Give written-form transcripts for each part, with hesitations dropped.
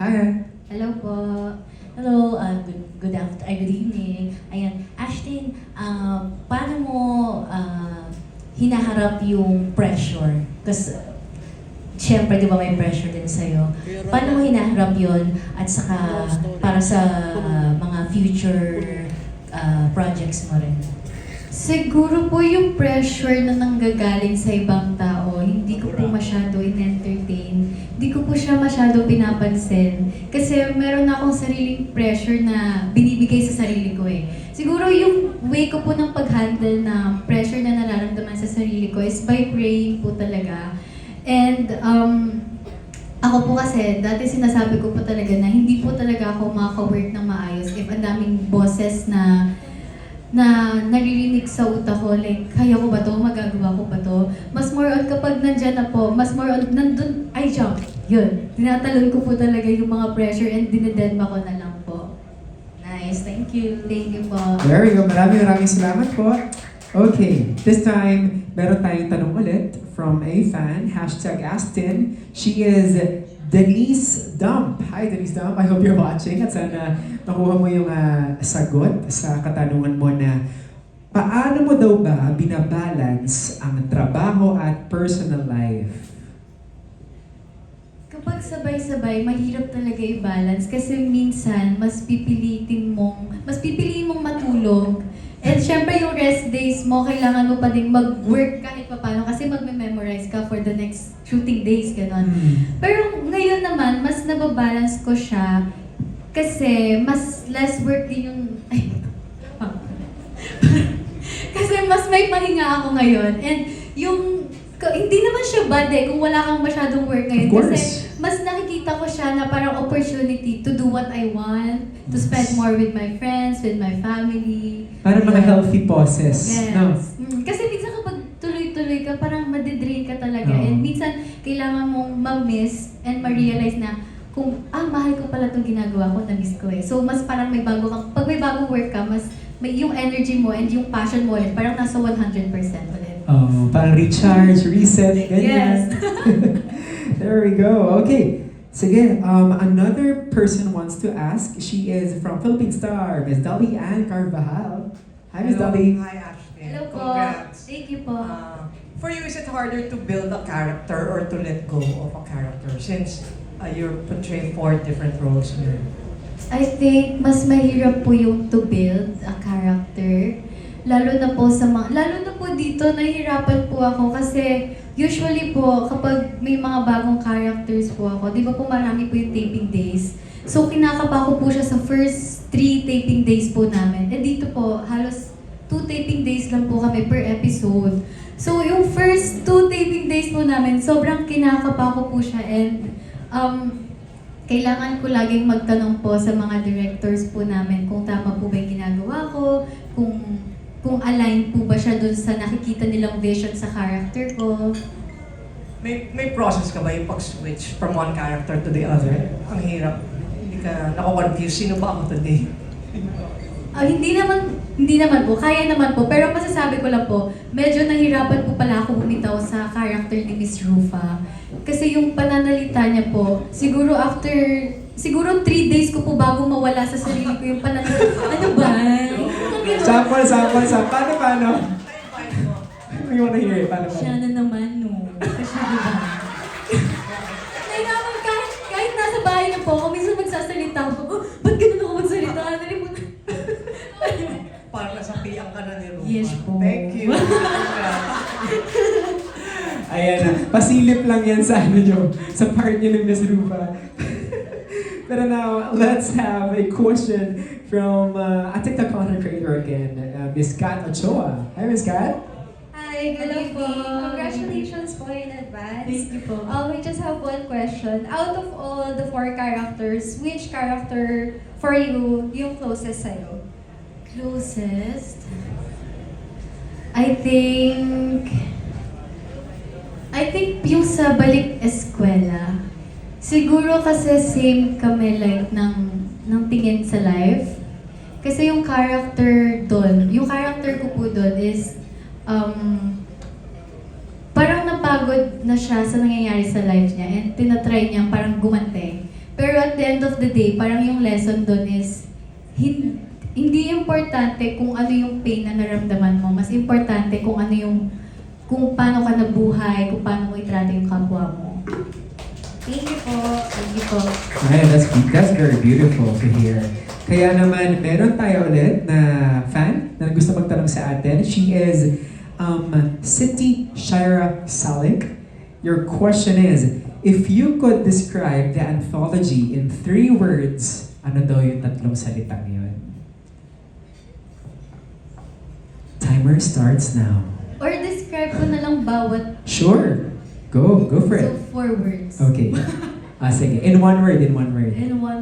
Hi. Hello po. Hello, good evening. Ayan, Ashton, paano mo hinaharap yung pressure? Kasi, syempre, di ba may pressure din sa'yo. Paano mo hinaharap yon at saka para sa mga future projects mo rin? Siguro po yung pressure na nanggagaling sa ibang tao, hindi ko po masyado in-entertain. Hindi ko po siya masyado pinapansin. Kasi meron akong sariling pressure na binibigay sa sarili ko eh. Siguro yung way ko po ng pag-handle na pressure na nararamdaman sa sarili ko is by praying po talaga. And ako po kasi, dati sinasabi ko po talaga na hindi po talaga ako makaka-work ng maayos if ang daming boses na naririnig sa utak ko, like, kaya ko ba to? Magagawa ko ba to? Mas more on kapag nandyan na po, mas more on, nandun, I jump. Yun. Tinatalon ko po talaga yung mga pressure and dinededma ko na lang po. Nice, thank you. Thank you po. There we go. Maraming salamat po. Okay, this time, meron tayong tanong ulit from a fan, #Astin. She is Denise Dump. Hi Denise Dump, I hope you're watching at sana nakuha mo yung sagot sa katanungan mo na paano mo daw ba binabalance ang trabaho at personal life? Kapag sabay-sabay, mahirap talaga i-balance kasi minsan mas pipiliin mong matulog. And syempre yung rest days mo, kailangan mo pa din mag-work kahit pa paano kasi magme-memorize ka for the next shooting days, gano'n. Pero ngayon naman, mas nababalance ko siya kasi mas less work din yung... kasi mas may pahinga ako ngayon. And yung... Hindi naman siya bad eh kung wala kang masyadong work ngayon. Of course. Kasi mas nakikita ko siya na parang opportunity to do what I want, to spend more with my friends, with my family. Para mga healthy poses, Yes. no? Kasi minsan kapag tuloy-tuloy ka, parang madidrain ka talaga. Oo. And minsan, kailangan mong ma-miss and ma-realize na kung, mahal ko pala itong ginagawa ko, na-miss ko eh. So, mas parang may bago kang, pag may bagong work ka, mas may yung energy mo and yung passion mo ulit, parang nasa 100% ulit. Oh, parang recharge, reset, ganyan. Yes. There we go. Okay. Sige, another person wants to ask. She is from Philippine Star, Miss Dolly Ann Carvajal. Hi, Miss Hello. Dolly. Hi, Ashton. Hello po. Congrats. Thank you po. For you, is it harder to build a character or to let go of a character since you're portraying 4 different roles here? I think mas mahirap po yung to build a character. Lalo na po dito, nahihirapan po ako kasi usually po kapag may mga bagong characters po ako, di ba po marami po yung taping days. So kinakapa ko po siya sa first 3 taping days po namin. Eh dito po, halos 2 taping days lang po kami per episode. So yung first 2 taping days po namin, sobrang kinakapa ko po siya and kailangan ko laging magtanong po sa mga directors po namin kung tama po ba yung ginagawa ko, kung align po ba siya dun sa nakikita nilang vision sa character ko. May process ka ba yung pag-switch from one character to the other? Ang hirap. Hindi ka nako-confuse. Sino ba ako today? Hindi naman po, kaya naman po. Pero masasabi ko lang po, medyo nahirapan po pala ako bumitaw sa character ni Miss Rufa. Kasi yung pananalita niya po, siguro 3 days ko po bago mawala sa sarili ko yung pananalita. Ano ba? Sample. Paano? We wanna hear it. Paano? Siya na naman, no? Kasi diba? Nahirapan kahit nasa bahay na po ako, minsan magsasalita ako, ba't ganun ako magsalita? Parang nasapian ka na ni Rufa. Yes po. Thank you. Ayan na. Pasilip lang yan sa sa part niyo ng Miss Rufa. Pero now, let's have a question from a TikTok content creator again, Miss Kat Ochoa. Hi, Miss Kat. Hi, good Hello evening. po. Congratulations po in advance. Thank you po. We just have one question. Out of all the 4 characters, which character for you yung closest sa'yo? Closest? I think yung sa balik eskwela. Siguro kasi same kami like ng tingin sa life. Kasi yung character ko po doon is parang napagod na siya sa nangyayari sa life niya and tinatry niya parang gumante. Pero at the end of the day, parang yung lesson doon is, hindi importante kung ano yung pain na naramdaman mo. Mas importante kung ano yung, kung paano ka nabuhay, kung paano mo itrato yung kapwa mo. Thank you po. Thank you po. Ayan, that's very beautiful to hear. Kaya naman, meron tayo ulit na fan na gusto magtanong sa atin. She is Siti Shaira Salik. Your question is, if you could describe the anthology in 3 words, ano daw yung 3 salitang yun? Timer starts now. Or describe ko na lang bawat, Sure. Go for so it. 4 words. Okay. Sige. In one word. In one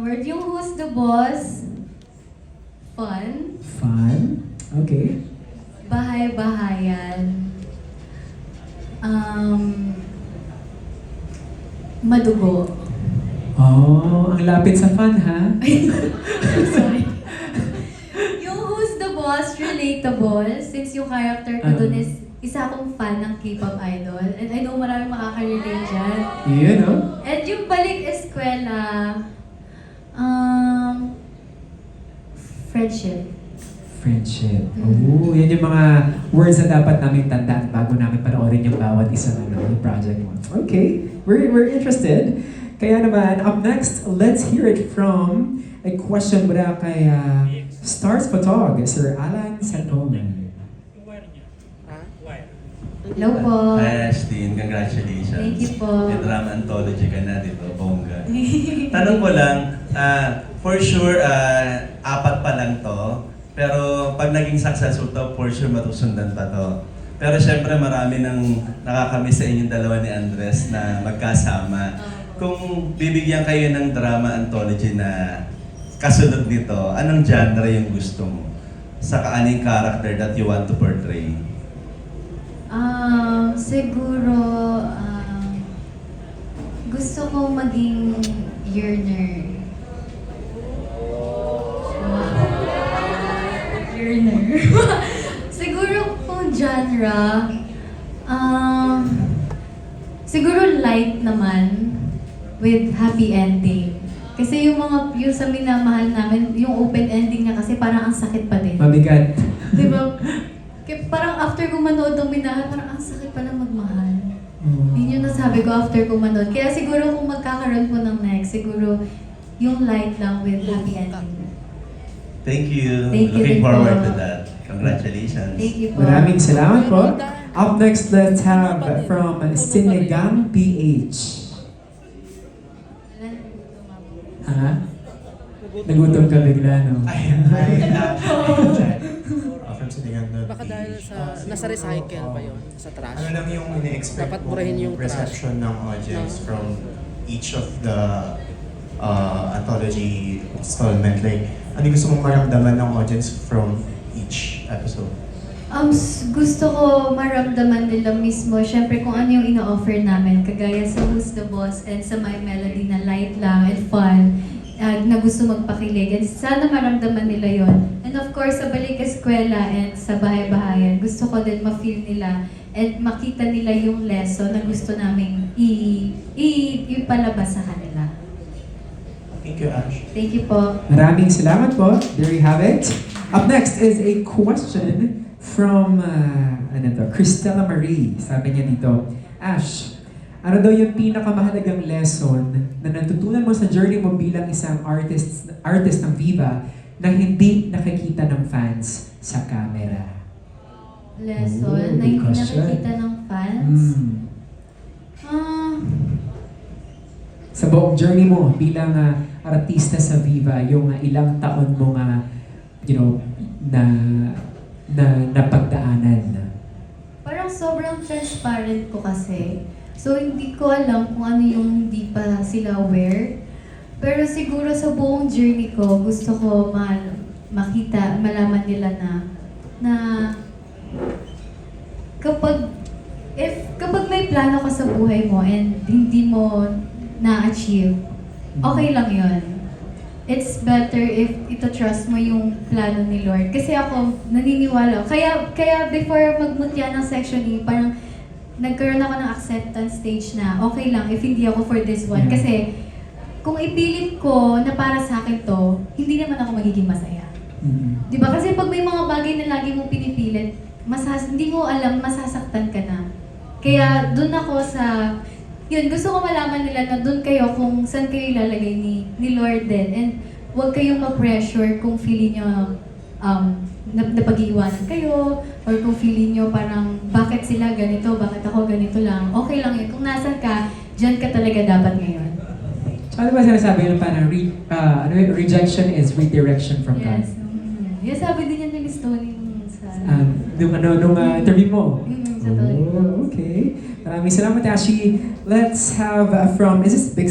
word, yung Who's the Boss? Fun. Fun. Okay. Bahay-bahayan. Madugo. Oh, ang lapit sa fun, ha? Sorry. Yung Who's the Boss, relatable, since yung character ko dun is isa akong fan ng K-pop idol. And I know maraming makaka-relate dyan. You know? And yung balik eskwela, friendship. Friendship. Oh, yan yung mga words na dapat namin tandaan bago namin panoorin yung bawat isa na project mo. Okay, we're interested. Kaya naman, up next, let's hear it from a question mula kay Stars Photog, Sir Alan Santon. Hello po. Hi Astin, congratulations. Thank you po. May drama anthology ka na, di ba? Bongga. Tanong ko lang, for sure, 4 pa lang to. Pero pag naging successful to, for sure matusundan pa to. Pero syempre marami nang nakakamiss sa inyong dalawa ni Andres na magkasama. Kung bibigyan kayo ng drama anthology na kasunod nito, anong genre yung gusto mo? Sa kaaning character that you want to portray? Siguro, gusto ko maging yearner. Yearner. Siguro kung genre, siguro light naman with happy ending. Kasi yung sa minamahal namin, yung open ending niya kasi parang ang sakit pa din. Mabigat. Di ba? Kaya parang after ko manood ng minahal, parang ang sakit pala magmahal. Yun yung nasabi ko after ko manood. Kaya siguro kung magkakaroon po ng next, siguro yung light lang with happy ending. Thank you. Thank you Looking din forward po. to that. Congratulations. Thank you po. Maraming salamat po. Up next, let's have from Sinigang PH. Ha? Nagutom ka bigla, no? From Sinigang na Baka dahil sa nasa recycle pa yon sa trash. Ano lang yung ini-expect Dapat mong burahin yung trash. reception ng audience from each of the anthology installment? Like, ano yung gusto mong maramdaman ng audience from each episode? Gusto ko maramdaman nila mismo, syempre kung ano yung ina-offer namin, kagaya sa Who's the Boss and sa My Melody na light lang and fun, na gusto magpakilig. And sana maramdaman nila yon. And of course, sa Balik Eskwela and sa Bahay-Bahayan, gusto ko din ma-feel nila and makita nila yung lesson na gusto naming ipalabas sa kanila. Thank you, Ash. Thank you po. Maraming salamat po. There you have it. Up next is a question from Cristela Marie. Sabi niya dito, Ash, ano daw yung pinakamahalagang lesson na natutunan mo sa journey mo bilang isang artist ng Viva na hindi nakikita ng fans sa camera? Lesson Ooh, na hindi good question. nakikita ng fans. Sa buong journey mo bilang artista sa Viva, yung ilang taon mo na napagdaanan. Parang sobrang transparent ko kasi. So, hindi ko alam kung ano yung hindi pa sila aware. Pero siguro sa buong journey ko, gusto ko malaman nila na kapag may plano ka sa buhay mo and hindi mo na-achieve, okay lang yun. It's better if ito-trust mo yung plano ni Lord. Kasi ako, naniniwala. Kaya before magmutya ng Section E, parang nagkaroon ako ng acceptance stage na okay lang if hindi ako for this one. Yeah. Kasi kung ipilit ko na para sa akin to, hindi naman ako magiging masaya. Mm. Di ba? Kasi pag may mga bagay na lagi mong pinipilit, hindi mo alam, masasaktan ka na. Kaya doon ako sa, yun, gusto ko malaman nila na doon kayo kung saan kayo ilalagay ni Lord din. And huwag kayong mag-pressure kung feeling nyo napag-iiwanan kayo, or kung feeling nyo parang bakit sila ganito, bakit ako ganito lang. Okay lang yun. Kung nasan ka, dyan ka talaga dapat ngayon. Ano ba sinasabi yung parang rejection is redirection from God? Yes. Yes, sabi din yan ni Miss Tony sa... Nung interview mo? Sa Tony. Oh, okay. Maraming salamat, Ashi. Let's have from, is this Big